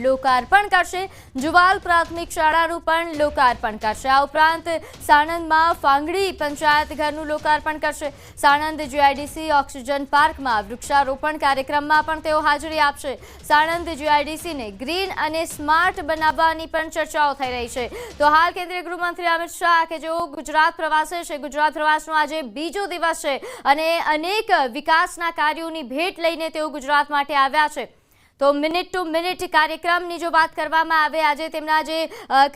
લોકાર્પણ કરશે. જુવાલ પ્રાથમિક શાળાનું પણ લોકાર્પણ કરશે. આ ઉપરાંત સાણંદમાં ફાંગડી પંચાયત ઘરનું લોકાર્પણ કરશે. સાણંદ જીઆઈડીસી ઓક્સિજન પાર્કમાં વૃક્ષારોપણ કાર્યક્રમમાં પણ તેઓ હાજરી આપશે. સાણંદ જીઆઈડીસીને ગ્રીન અને સ્માર્ટ બનાવવાની પણ ચર્ચાઓ થઈ રહી છે. તો હાલ કેન્દ્રીય ગૃહમંત્રી અમિત શાહ કે જેઓ ગુજરાત પ્રવાસે છે, ગુજરાત પ્રવાસનો આજે બીજો દિવસ છે અને અનેક વિકાસના કાર્યોની ભેટ લઈને તેઓ ગુજરાત માટે આવ્યા છે. તો મિનિટ ટુ મિનિટ કાર્યક્રમની જો વાત કરવામાં આવે, આજે તેમના જે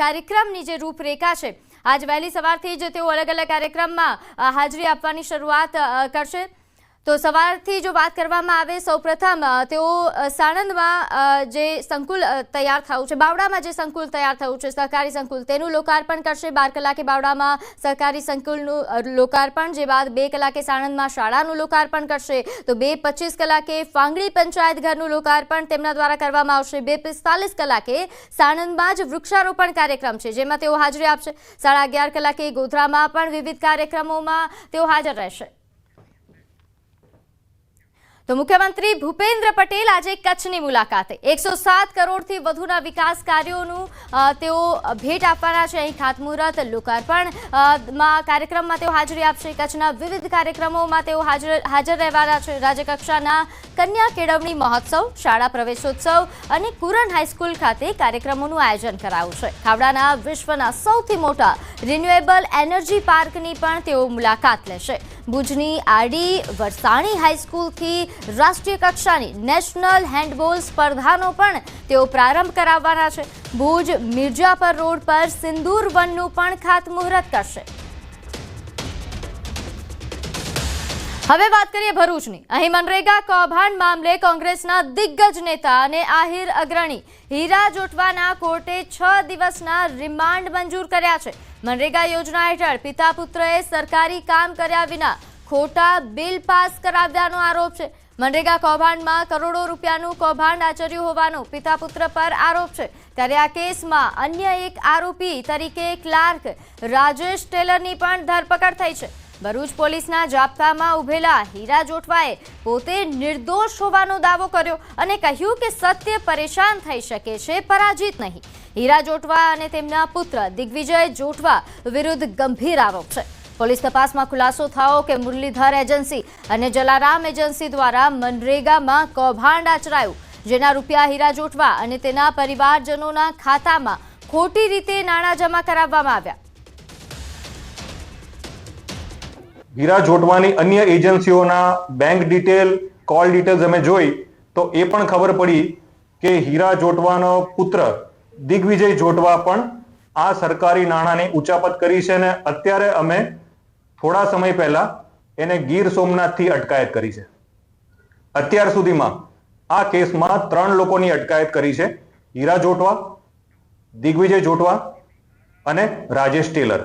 કાર્યક્રમની જે રૂપરેખા છે, આજ વહેલી સવારથી જ તેઓ અલગ અલગ કાર્યક્રમમાં હાજરી આપવાની શરૂઆત કરશે. તો સવારથી જો વાત કરવામાં આવે, સૌપ્રથમ તેઓ સાણંદમાં જે સંકુલ તૈયાર થયું છે, બાવડામાં જે સંકુલ તૈયાર થયું છે સહકારી સંકુલ, તેનું લોકાર્પણ કરશે. 12 કલાકે બાવડામાં સહકારી સંકુલનું લોકાર્પણ, જે બાદ 2 કલાકે સાણંદમાં શાળાનું લોકાર્પણ કરશે. તો 2:25 કલાકે ફાંગડી પંચાયત ઘરનું લોકાર્પણ તેમના દ્વારા કરવામાં આવશે. 2:45 કલાકે સાણંદમાં જ વૃક્ષારોપણ કાર્યક્રમ છે જેમાં તેઓ હાજરી આપશે. 11:30 કલાકે ગોધરામાં પણ વિવિધ કાર્યક્રમોમાં તેઓ હાજર રહેશે. તો મુખ્યમંત્રી ભૂપેન્દ્ર પટેલ આજે કચ્છની મુલાકાતે 107 કરોડથી વધુના વિકાસ કાર્યોનું તેઓ ભેટ આપવાના છે. અહીં ખાતમુહૂર્ત, લોકાર્પણ કાર્યક્રમમાં તેઓ હાજરી આપશે. કચ્છના વિવિધ કાર્યક્રમોમાં તેઓ હાજર રહેવાના છે. રાજ્યકક્ષાના કન્યા કેળવણી મહોત્સવ, શાળા પ્રવેશોત્સવ અને કુરન હાઈસ્કૂલ ખાતે કાર્યક્રમોનું આયોજન કરાયું છે. ખાવડાના વિશ્વના સૌથી મોટા રિન્યુએબલ એનર્જી પાર્કની પણ તેઓ મુલાકાત લેશે. ભુજની આરડી વરસાણી હાઈસ્કૂલથી રાષ્ટ્રીય કક્ષાની નેશનલ હેન્ડબોલ સ્પર્ધાનો પણ તેઓ પ્રારંભ કરાવવાના છે. ભુજ મિર્જાપર રોડ પર સિંદૂર વનનું પણ ખાતમુહૂર્ત કરશે. હવે વાત કરીએ ભરૂચની. અહીં મનરેગા કૌભાંડ મામલે કોંગ્રેસના દિગ્ગજ નેતા અને આહિર અગ્રણી હીરા જોટવાના કોર્ટે 6 દિવસના રિમાન્ડ મંજૂર કર્યા છે. મનરેગા યોજના હેઠળ પિતા પુત્રએ સરકારી કામ કર્યા વિના ખોટા બિલ પાસ કરાવ્યાનો આરોપ છે. મનરેગા કૌભાંડમાં કરોડો રૂપિયાનું કૌભાંડ આચર્યું હોવાનો પિતા પુત્ર પર આરોપ છે. ત્યારે આ કેસમાં અન્ય એક આરોપી તરીકે ક્લાર્ક રાજેશ ટેલરની પણ ધરપકડ થઈ છે. ભરૂચ પોલીસના જાપ્તામાં ઉભેલા હીરા જોટવાએ પોતે નિર્દોષ હોવાનો દાવો કર્યો અને કહ્યું કે સત્ય પરેશાન થઈ શકે છે, પરાજિત નહીં. હીરા જોટવા અને તેમના પુત્ર દિગ્વિજય જોટવા વિરુદ્ધ ગંભીર આરોપ છે. પોલીસ તપાસમાં ખુલાસો થયો કે મુરલીધર એજન્સી અને જલારામ એજન્સી દ્વારા મનરેગામાં કૌભાંડ આચરાયું, જેના રૂપિયા હીરા જોટવા અને તેના પરિવારજનોના ખાતામાં ખોટી રીતે નાણાં જમા કરાવવામાં આવ્યા. હીરા જોટવાની અન્ય એજન્સીઓના બેંક ડિટેલ, કોલ ડિટેલ્સ અમે જોઈ તો એ પણ ખબર પડી કે હીરા જોટવાનો પુત્ર દિગ્વિજય જોટવા પણ આ સરકારી નાણાંની ઉચાપત કરી છે અને અત્યારે અમે થોડા સમય પહેલા એને ગીર સોમનાથથી અટકાયત કરી છે. અત્યાર સુધીમાં આ કેસમાં 3 લોકોની અટકાયત કરી છે: હીરા જોટવા, દિગ્વિજય જોટવા અને રાજેશ ટેલર.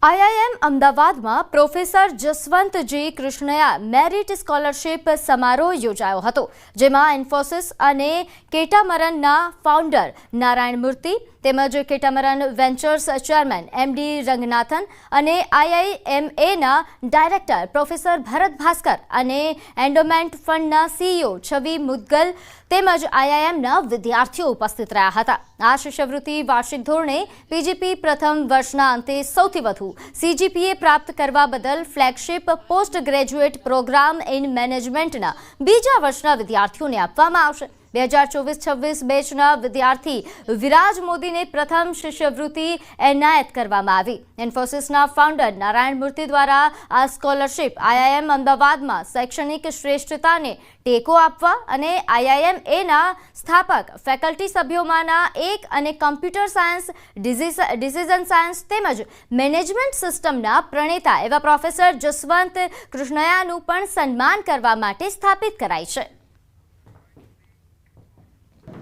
આઈઆઈએમ અમદાવાદમાં પ્રોફેસર જસવંતજી કૃષ્ણયા મેરિટ સ્કોલરશિપ સમારોહ યોજાયો હતો, જેમાં ઇન્ફોસિસ અને કેટામરનના ફાઉન્ડર નારાયણ મૂર્તિ તેમજ કેટામરન વેન્ચર્સ ચેરમેન એમડી રંગનાથન અને આઈઆઈએમએના ડાયરેક્ટર પ્રોફેસર ભરત ભાસ્કર અને એન્ડોમેન્ટ ફંડના સીઈઓ છવી મુદગલ તેમજ આઈઆઈએમના વિદ્યાર્થીઓ ઉપસ્થિત રહ્યા હતા. આ શિષ્યવૃત્તિ વાર્ષિક ધોરણે પીજીપી પ્રથમ વર્ષના અંતે સૌથી વધુ સીજીપીએ પ્રાપ્ત કરવા બદલ flagship post graduate programme in મેનેજમેન્ટના બીજા વર્ષના વિદ્યાર્થીઓને આપવામાં આવશે. 2024-26 બેચના વિદ્યાર્થી વિરાજ મોદીને પ્રથમ શિષ્યવૃત્તિ એનાયત કરવામાં આવી. ઇન્ફોસિસના ફાઉન્ડર નારાયણ મૂર્તિ દ્વારા આ સ્કોલરશિપ આઈઆઈએમ અમદાવાદમાં શૈક્ષણિક શ્રેષ્ઠતાને ટેકો આપવા અને આઈઆઈએમએના સ્થાપક ફેકલ્ટી સભ્યોમાંના એક અને કમ્પ્યુટર સાયન્સ, ડિસિઝન સાયન્સ તેમજ મેનેજમેન્ટ સિસ્ટમના પ્રણેતા એવા પ્રોફેસર જસવંત કૃષ્ણયાનું પણ સન્માન કરવા માટે સ્થાપિત કરાઈ છે.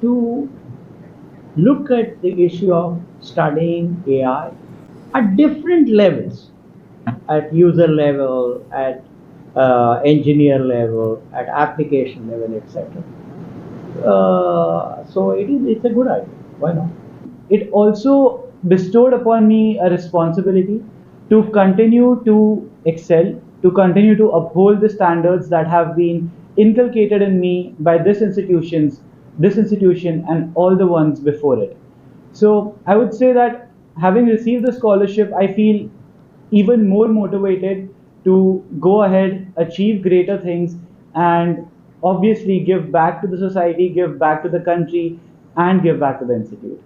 To look at the issue of studying AI at different levels, at user level, at engineer level, at application level, etc. So it's a good idea. Why not? It also bestowed upon me a responsibility to continue to excel, to continue to uphold the standards that have been inculcated in me by these institutions this institution and all the ones before it. So I would say that having received the scholarship, I feel even more motivated to go ahead, achieve greater things, and obviously give back to the society, give back to the country, and give back to the institute.